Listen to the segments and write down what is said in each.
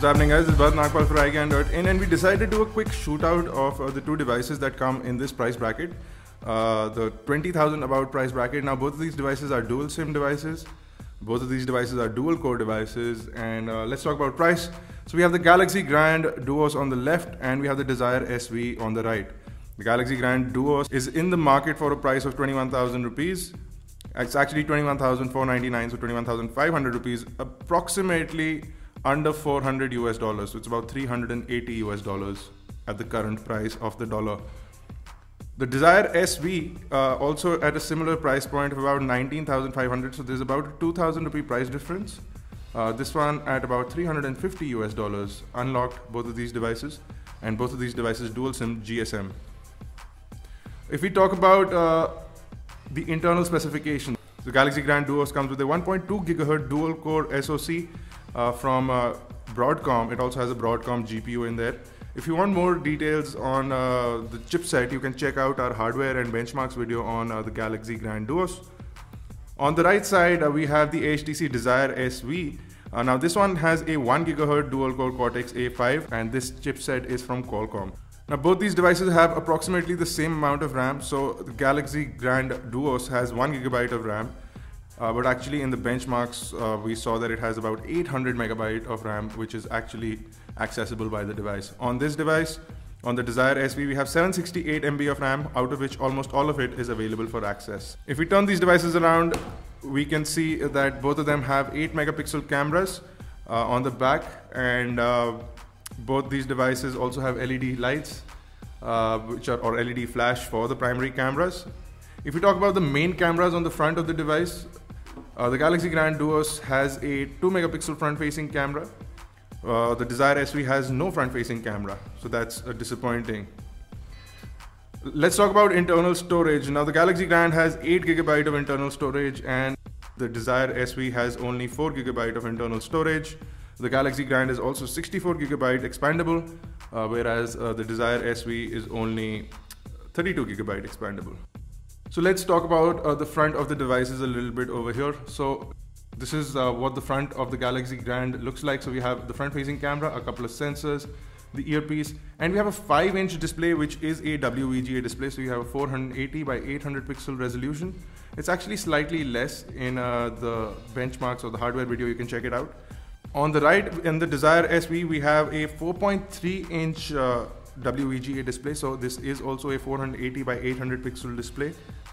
happening, guys? This is Bharat Nagpal for iGyaan.in, and we decided to do a quick shootout of the two devices that come in this price bracket, the 20,000 about price bracket. Now both of these devices are dual SIM devices, both of these devices are dual core devices, and let's talk about price. So we have the Galaxy Grand Duos on the left and we have the Desire SV on the right. The Galaxy Grand Duos is in the market for a price of 21,000 rupees. It's actually 21,499, so 21,500 rupees, approximately under 400 US dollars. So it's about 380 US dollars at the current price of the dollar. The Desire SV also at a similar price point of about 19,500. So there's about a 2,000 rupee price difference. This one at about 350 US dollars, unlocked both of these devices, and both of these devices dual SIM GSM. If we talk about the internal specification, the Galaxy Grand Duos comes with a 1.2 GHz dual core SoC from Broadcom. It also has a Broadcom GPU in there. If you want more details on the chipset, you can check out our hardware and benchmarks video on the Galaxy Grand Duos. On the right side, we have the HTC Desire SV. Now this one has a 1 GHz dual core Cortex A5, and this chipset is from Qualcomm. Now both these devices have approximately the same amount of RAM. So the Galaxy Grand Duos has 1 GB of RAM, but actually in the benchmarks we saw that it has about 800 MB of RAM, which is actually accessible by the device. On this device, on the Desire SV, we have 768 MB of RAM, out of which almost all of it is available for access. If we turn these devices around, we can see that both of them have 8 megapixel cameras on the back, and both these devices also have LED lights, or LED flash for the primary cameras. If we talk about the main cameras on the front of the device, the Galaxy Grand Duos has a 2 megapixel front-facing camera. The Desire SV has no front-facing camera, so that's disappointing. Let's talk about internal storage. Now the Galaxy Grand has 8 GB of internal storage, and the Desire SV has only 4 GB of internal storage. The Galaxy Grand is also 64 GB expandable, whereas the Desire SV is only 32 GB expandable. So let's talk about the front of the devices a little bit over here. So this is what the front of the Galaxy Grand looks like. So we have the front-facing camera, a couple of sensors, the earpiece, and we have a 5-inch display, which is a WVGA display. So you have a 480 by 800 pixel resolution. It's actually slightly less in the benchmarks or the hardware video. You can check it out. On the right, in the Desire SV, we have a 4.3-inch WVGA display. So this is also a 480 by 800 pixel display,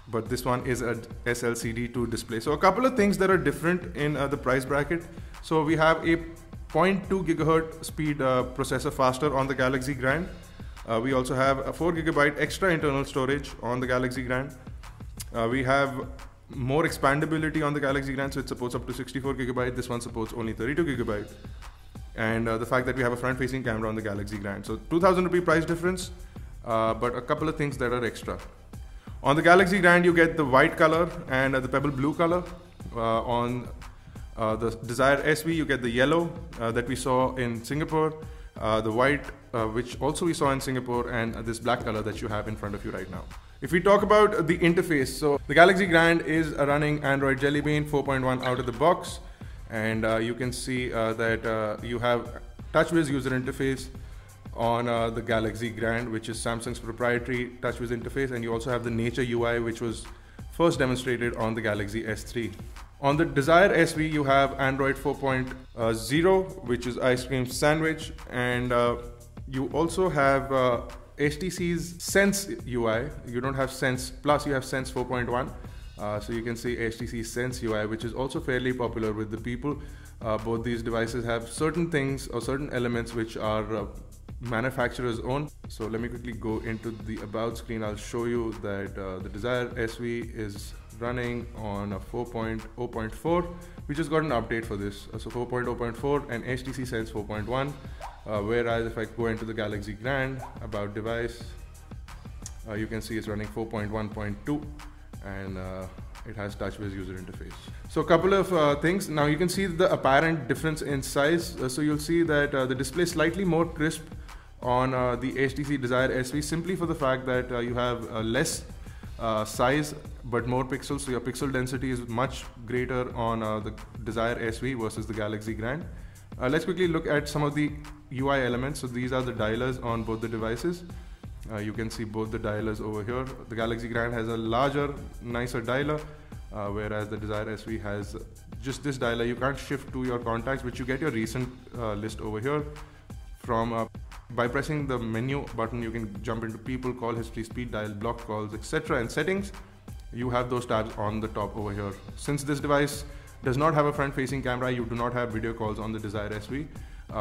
but this one is a SLCD2 display. So a couple of things that are different in the price bracket. So we have a 0.2 GHz speed processor faster on the Galaxy Grand. We also have a 4 GB extra internal storage on the Galaxy Grand. We have more expandability on the Galaxy Grand, so it supports up to 64 GB. This one supports only 32 GB. And the fact that we have a front-facing camera on the Galaxy Grand. So 2,000 rupee price difference, but a couple of things that are extra. On the Galaxy Grand, you get the white color and the pebble blue color. On the Desire SV, you get the yellow that we saw in Singapore, the white, which also we saw in Singapore, and this black color that you have in front of you right now. If we talk about the interface, so the Galaxy Grand is running Android Jelly Bean 4.1 out of the box. And you can see that you have TouchWiz user interface on the Galaxy Grand, which is Samsung's proprietary TouchWiz interface, and you also have the Nature UI, which was first demonstrated on the Galaxy S3. On the Desire SV, you have Android 4.0, which is Ice Cream Sandwich, and you also have HTC's Sense UI. You don't have Sense Plus, you have Sense 4.1. So you can see HTC Sense UI, which is also fairly popular with the people. Both these devices have certain things or certain elements which are manufacturer's own. So let me quickly go into the about screen. I'll show you that the Desire SV is running on a 4.0.4. We just got an update for this. So 4.0.4 and HTC Sense 4.1. Whereas if I go into the Galaxy Grand about device, you can see it's running 4.1.2. and it has TouchWiz user interface. So a couple of things. Now you can see the apparent difference in size. So you'll see that the display is slightly more crisp on the HTC Desire SV, simply for the fact that you have less size but more pixels. So your pixel density is much greater on the Desire SV versus the Galaxy Grand. Let's quickly look at some of the UI elements. So these are the dialers on both the devices. You can see both the dialers over here. The Galaxy Grand has a larger, nicer dialer, whereas the Desire SV has just this dialer. You can't shift to your contacts, but you get your recent list over here. By pressing the menu button, you can jump into people, call history, speed dial, block calls, etc. and settings. You have those tabs on the top over here. Since this device does not have a front-facing camera, you do not have video calls on the Desire SV,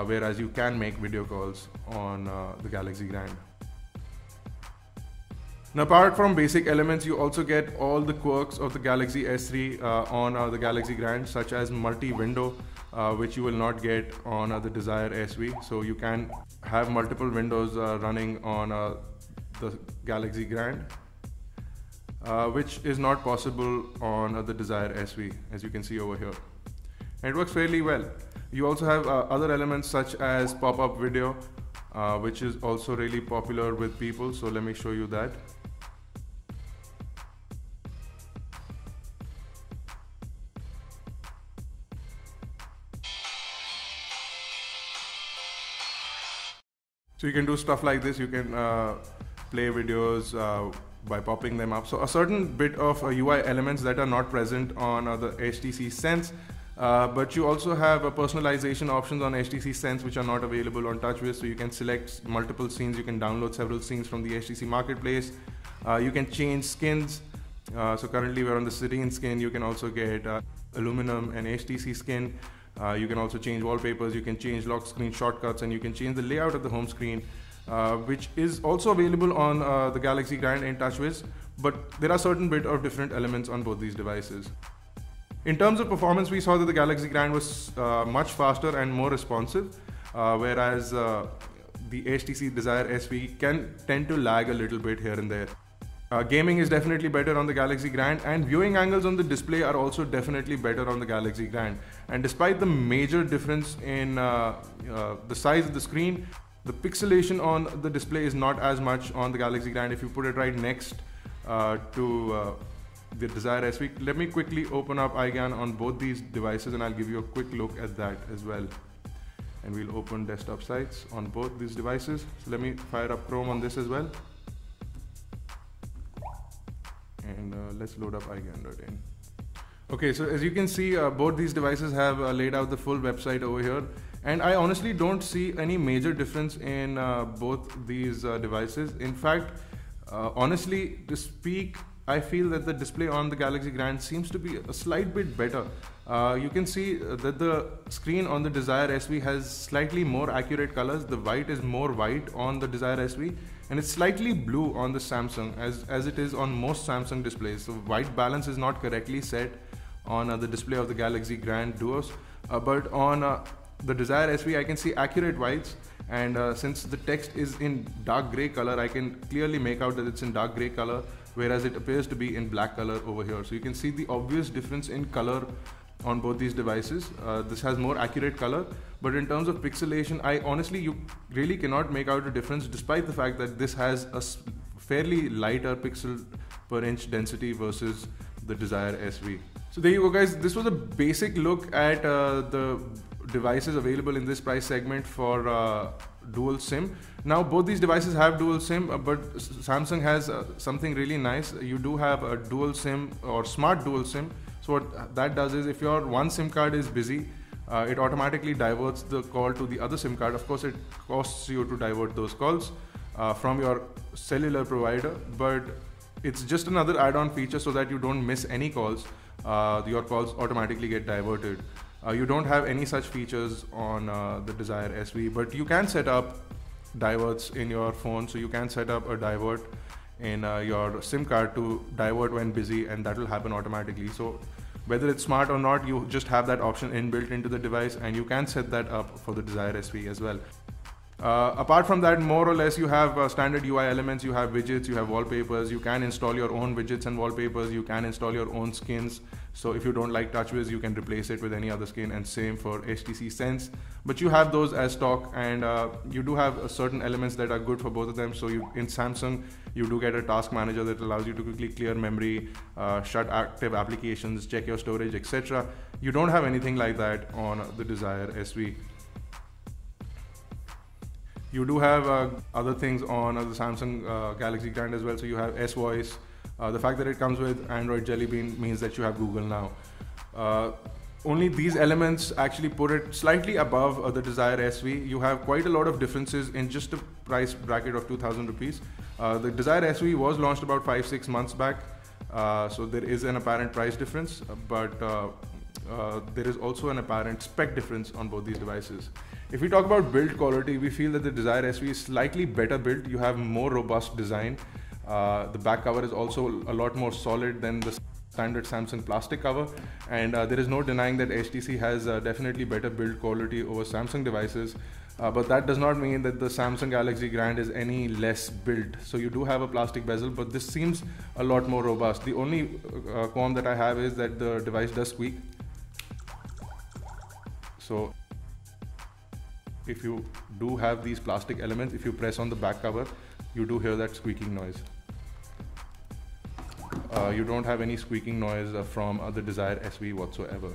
whereas you can make video calls on the Galaxy Grand. Now, apart from basic elements, you also get all the quirks of the Galaxy S3 on the Galaxy Grand, such as multi-window, which you will not get on the Desire SV. So you can have multiple windows running on the Galaxy Grand, which is not possible on the Desire SV, as you can see over here. And it works fairly well. You also have other elements such as pop-up video, which is also really popular with people. So let me show you that. So you can do stuff like this. You can play videos by popping them up. So a certain bit of UI elements that are not present on the HTC Sense, but you also have personalization options on HTC Sense which are not available on TouchWiz. So you can select multiple scenes. You can download several scenes from the HTC Marketplace. You can change skins. So currently we're on the Serene skin. You can also get aluminum and HTC skin. You can also change wallpapers, you can change lock screen shortcuts, and you can change the layout of the home screen, which is also available on the Galaxy Grand and TouchWiz, but there are certain bit of different elements on both these devices. In terms of performance, we saw that the Galaxy Grand was much faster and more responsive, whereas the HTC Desire SV can tend to lag a little bit here and there. Gaming is definitely better on the Galaxy Grand, and viewing angles on the display are also definitely better on the Galaxy Grand. And despite the major difference in the size of the screen, the pixelation on the display is not as much on the Galaxy Grand. If you put it right next to the Desire SV, let me quickly open up iGyaan on both these devices and I'll give you a quick look at that as well. And we'll open desktop sites on both these devices. So let me fire up Chrome on this as well. And let's load up iGyaan.in. Okay, so as you can see, both these devices have laid out the full website over here, and I honestly don't see any major difference in both these devices. In fact, honestly to speak, I feel that the display on the Galaxy Grand seems to be a slight bit better. You can see that the screen on the Desire SV has slightly more accurate colors. The white is more white on the Desire SV, and it's slightly blue on the Samsung, as it is on most Samsung displays. So white balance is not correctly set on the display of the Galaxy Grand Duos, but on the Desire SV I can see accurate whites, and since the text is in dark grey color, I can clearly make out that it's in dark grey color, whereas it appears to be in black color over here. So you can see the obvious difference in color on both these devices. This has more accurate color, but in terms of pixelation, you really cannot make out a difference, despite the fact that this has a fairly lighter pixel per inch density versus the Desire SV. So there you go, guys. This was a basic look at the devices available in this price segment for dual SIM. Now both these devices have dual SIM, but Samsung has something really nice. You do have a dual SIM or smart dual SIM. So what that does is, if your one SIM card is busy, it automatically diverts the call to the other SIM card. Of course, it costs you to divert those calls from your cellular provider, but it's just another add-on feature so that you don't miss any calls. Your calls automatically get diverted. You don't have any such features on the Desire SV, but you can set up diverts in your phone. So you can set up a divert in your SIM card to divert when busy, and that will happen automatically. So whether it's smart or not, you just have that option inbuilt into the device, and you can set that up for the Desire SV as well. Apart from that, more or less, you have standard UI elements, you have widgets, you have wallpapers, you can install your own widgets and wallpapers, you can install your own skins. So if you don't like TouchWiz, you can replace it with any other skin, and same for HTC Sense. But you have those as stock, and you do have certain elements that are good for both of them. So in Samsung, you do get a task manager that allows you to quickly clear memory, shut active applications, check your storage, etc. You don't have anything like that on the Desire SV. You do have other things on the Samsung Galaxy Grand as well. So you have S Voice. The fact that it comes with Android Jelly Bean means that you have Google now. Only these elements actually put it slightly above the Desire SV. You have quite a lot of differences in just a price bracket of 2,000 rupees. The Desire SV was launched about 5-6 months back, so there is an apparent price difference, but there is also an apparent spec difference on both these devices. If we talk about build quality, we feel that the Desire SV is slightly better built. You have more robust design. The back cover is also a lot more solid than the standard Samsung plastic cover, and there is no denying that HTC has definitely better build quality over Samsung devices, but that does not mean that the Samsung Galaxy Grand is any less built. So you do have a plastic bezel, but this seems a lot more robust. The only qualm that I have is that the device does squeak. So if you do have these plastic elements, if you press on the back cover, you do hear that squeaking noise. You don't have any squeaking noise from the Desire SV whatsoever.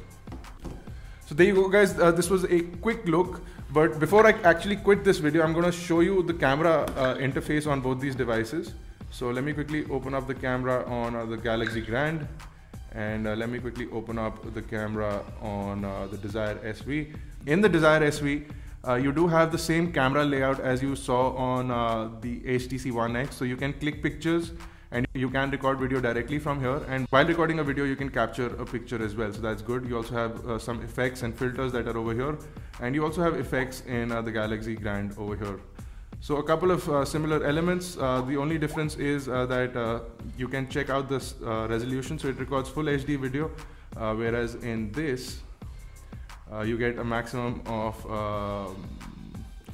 So there you go, guys. This was a quick look, but before I actually quit this video, I'm going to show you the camera interface on both these devices. So let me quickly open up the camera on the Galaxy Grand, and let me quickly open up the camera on the Desire SV. In the Desire SV, you do have the same camera layout as you saw on the HTC One X. So you can click pictures and you can record video directly from here, and while recording a video you can capture a picture as well, so that's good. You also have some effects and filters that are over here, and you also have effects in the Galaxy Grand over here. So a couple of similar elements. The only difference is that you can check out this resolution, so it records full HD video, whereas in this you get a maximum of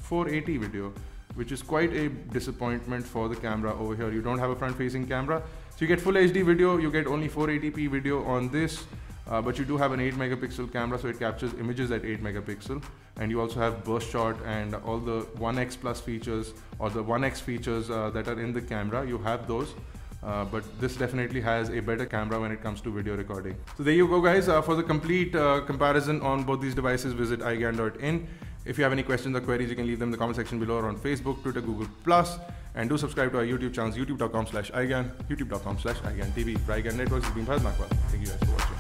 480 video, which is quite a disappointment for the camera over here. You don't have a front-facing camera, so you get full HD video, you get only 480p video on this, but you do have an 8 megapixel camera, so it captures images at 8 megapixel, and you also have burst shot and all the 1x plus features, or the 1x features that are in the camera. You have those, but this definitely has a better camera when it comes to video recording. So there you go, guys. For the complete comparison on both these devices, visit iGyaan.in. If you have any questions or queries, you can leave them in the comment section below, or on Facebook, Twitter, Google+, and do subscribe to our YouTube channels, youtube.com/iGyaan, youtube.com/iGyaanTV. For iGyaan Networks, it's been Bharat Nakwa. Thank you guys for watching.